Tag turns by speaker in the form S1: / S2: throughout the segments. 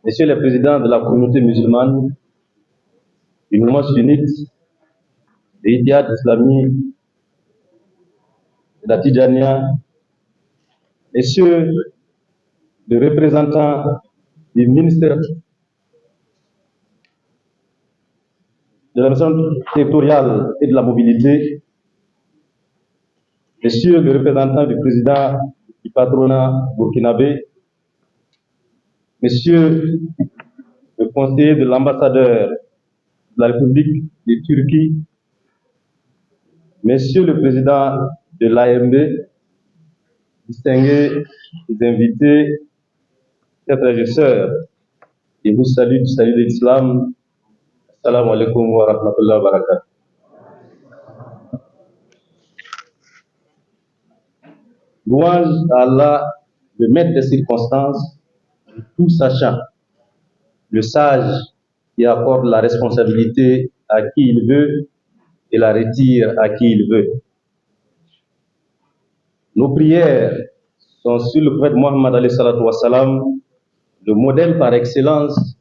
S1: Monsieur le Président de la communauté musulmane, du mouvement sunnite, de l'Ittihad islamique, de la Tidjania, Messieurs les représentants du ministère de la mission territoriale et de la mobilité, Messieurs les représentants du président du patronat burkinabé, Messieurs le conseiller de l'ambassadeur de la République de Turquie, Messieurs le président de l'AMB, distingués invités, chers frères et sœurs, je vous salue du salut de l'islam. Assalamu alaikum wa rahmatullahi wa barakatuh. Louange à Allah, le maître des circonstances, tout sachant, le sage qui accorde la responsabilité à qui il veut et la retire à qui il veut. Nos prières sont sur le prophète Mohammed alayhi salatu wassalam, le modèle par excellence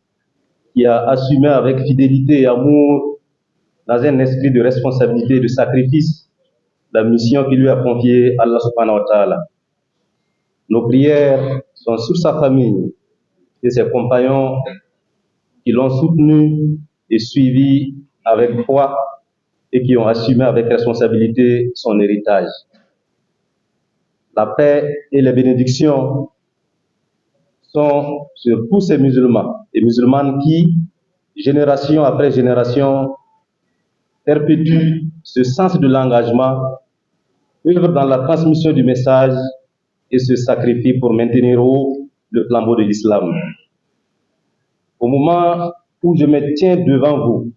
S1: qui a assumé avec fidélité et amour, dans un esprit de responsabilité et de sacrifice, la mission qui lui a confiée Allah subhanahu wa ta'ala. Nos prières sont sur sa famille et ses compagnons qui l'ont soutenu et suivi avec foi et qui ont assumé avec responsabilité son héritage. La paix et les bénédictions sont sur tous ces musulmans et musulmanes qui, génération après génération, perpétuent ce sens de l'engagement, œuvrent dans la transmission du message et se sacrifient pour maintenir haut le flambeau de l'islam. Au moment où je me tiens devant vous,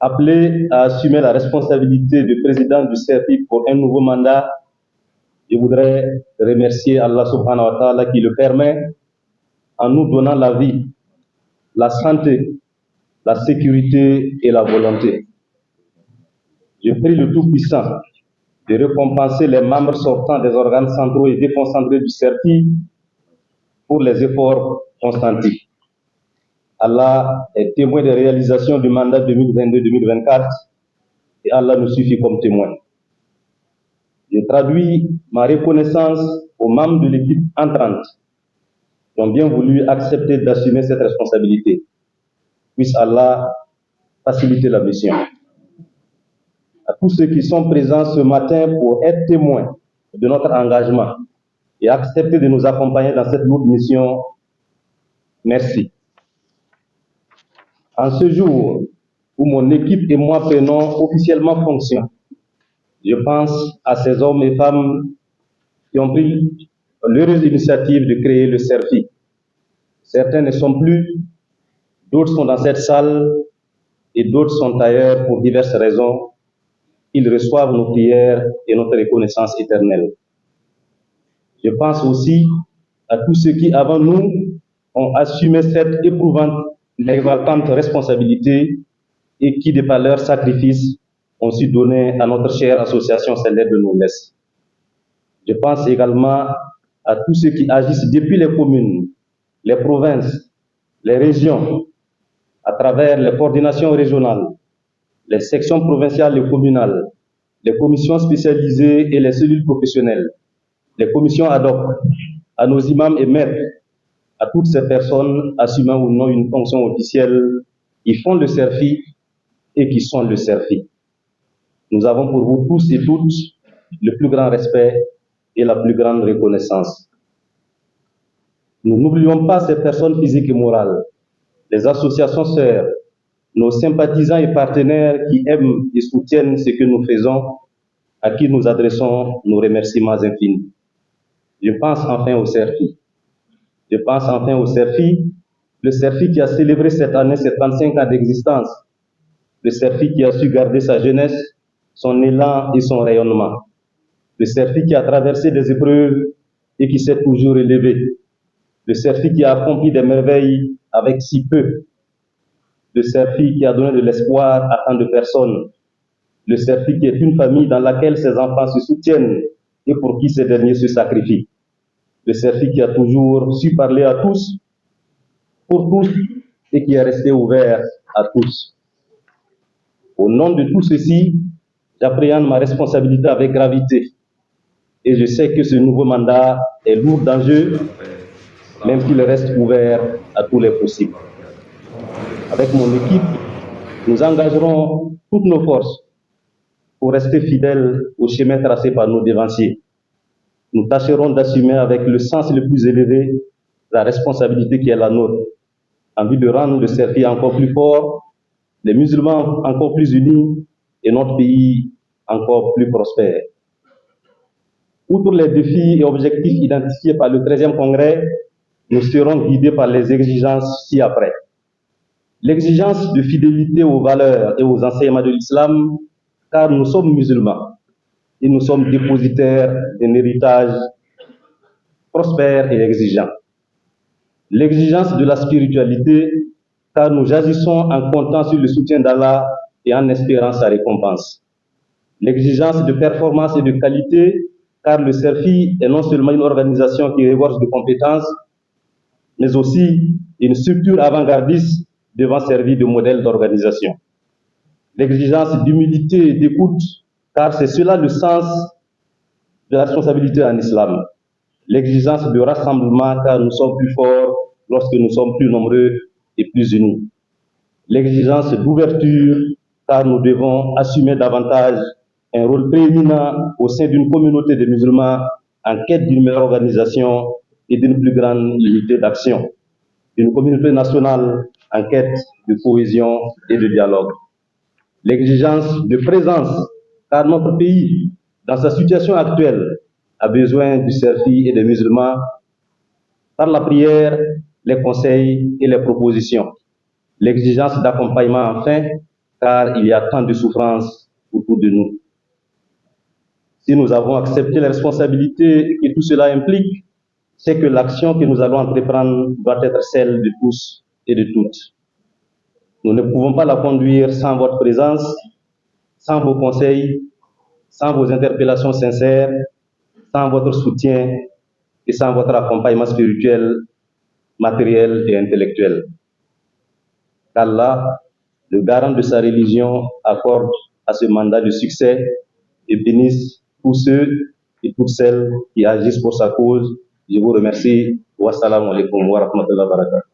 S1: appelé à assumer la responsabilité de président du CRI pour un nouveau mandat, je voudrais remercier Allah subhanahu wa ta'ala qui le permet en nous donnant la vie, la santé, la sécurité et la volonté. Je prie le Tout-Puissant de récompenser les membres sortants des organes centraux et déconcentrés du CRI pour les efforts consentis. Allah est témoin des réalisations du mandat 2022-2024 et Allah nous suffit comme témoin. Je traduis ma reconnaissance aux membres de l'équipe entrante qui ont bien voulu accepter d'assumer cette responsabilité. Puisse Allah faciliter la mission. À tous ceux qui sont présents ce matin pour être témoins de notre engagement et accepter de nous accompagner dans cette lourde mission, merci. En ce jour où mon équipe et moi prenons officiellement fonction, je pense à ces hommes et femmes qui ont pris l'heureuse initiative de créer le CRI. Certains ne sont plus, d'autres sont dans cette salle et d'autres sont ailleurs pour diverses raisons. Ils reçoivent nos prières et notre reconnaissance éternelle. Je pense aussi à tous ceux qui, avant nous, ont assumé cette éprouvante, exaltante responsabilité et qui, de par leur sacrifice, ont su donner à notre chère association celle de noblesse. Je pense également à tous ceux qui agissent depuis les communes, les provinces, les régions, à travers les coordinations régionales, les sections provinciales et communales, les commissions spécialisées et les cellules professionnelles, les commissions ad hoc, à nos imams et maîtres, à toutes ces personnes assumant ou non une fonction officielle qui font le CRI et qui sont le CRI. Nous avons pour vous tous et toutes le plus grand respect et la plus grande reconnaissance. Nous n'oublions pas ces personnes physiques et morales, les associations sœurs, nos sympathisants et partenaires qui aiment et soutiennent ce que nous faisons, à qui nous adressons nos remerciements infinis. Je pense enfin au CRI. Je pense enfin au CRI, le CRI qui a célébré cette année 75 ans d'existence, le CRI qui a su garder sa jeunesse, son élan et son rayonnement, le CRI qui a traversé des épreuves et qui s'est toujours élevé, le CRI qui a accompli des merveilles avec si peu, le CRI qui a donné de l'espoir à tant de personnes, le CRI qui est une famille dans laquelle ses enfants se soutiennent et pour qui ces derniers se sacrifient, le CRI qui a toujours su parler à tous, pour tous et qui est resté ouvert à tous. Au nom de tout ceci, j'appréhende ma responsabilité avec gravité et je sais que ce nouveau mandat est lourd d'enjeux, même s'il reste ouvert à tous les possibles. Avec mon équipe, nous engagerons toutes nos forces pour rester fidèles au chemin tracé par nos devanciers. Nous tâcherons d'assumer avec le sens le plus élevé la responsabilité qui est la nôtre, en vue de rendre le CERFI encore plus fort, les musulmans encore plus unis et notre pays encore plus prospère. Outre les défis et objectifs identifiés par le 13e congrès, nous serons guidés par les exigences ci-après. L'exigence de fidélité aux valeurs et aux enseignements de l'islam, car nous sommes musulmans et nous sommes dépositaires d'un héritage prospère et exigeant. L'exigence de la spiritualité, car nous agissons en comptant sur le soutien d'Allah et en espérant sa récompense. L'exigence de performance et de qualité, car le CERFI est non seulement une organisation qui regorge de compétences, mais aussi une structure avant-gardiste devant servir de modèle d'organisation. L'exigence d'humilité et d'écoute, car c'est cela le sens de la responsabilité en islam. L'exigence de rassemblement, car nous sommes plus forts lorsque nous sommes plus nombreux et plus unis. L'exigence d'ouverture, car nous devons assumer davantage un rôle prééminent au sein d'une communauté de musulmans en quête d'une meilleure organisation et d'une plus grande unité d'action, d'une communauté nationale en quête de cohésion et de dialogue. L'exigence de présence, car notre pays, dans sa situation actuelle, a besoin du CERFI et des musulmans par la prière, les conseils et les propositions. L'exigence d'accompagnement enfin, car il y a tant de souffrances autour de nous. Si nous avons accepté les responsabilités que tout cela implique, c'est que l'action que nous allons entreprendre doit être celle de tous et de toutes. Nous ne pouvons pas la conduire sans votre présence, sans vos conseils, sans vos interpellations sincères, sans votre soutien et sans votre accompagnement spirituel, matériel et intellectuel. Qu'Allah, le garant de sa religion, accorde à ce mandat de succès et bénisse tous ceux et toutes celles qui agissent pour sa cause. Je vous remercie. Wassalamu alaikum wa rahmatullahi wa barakatuh.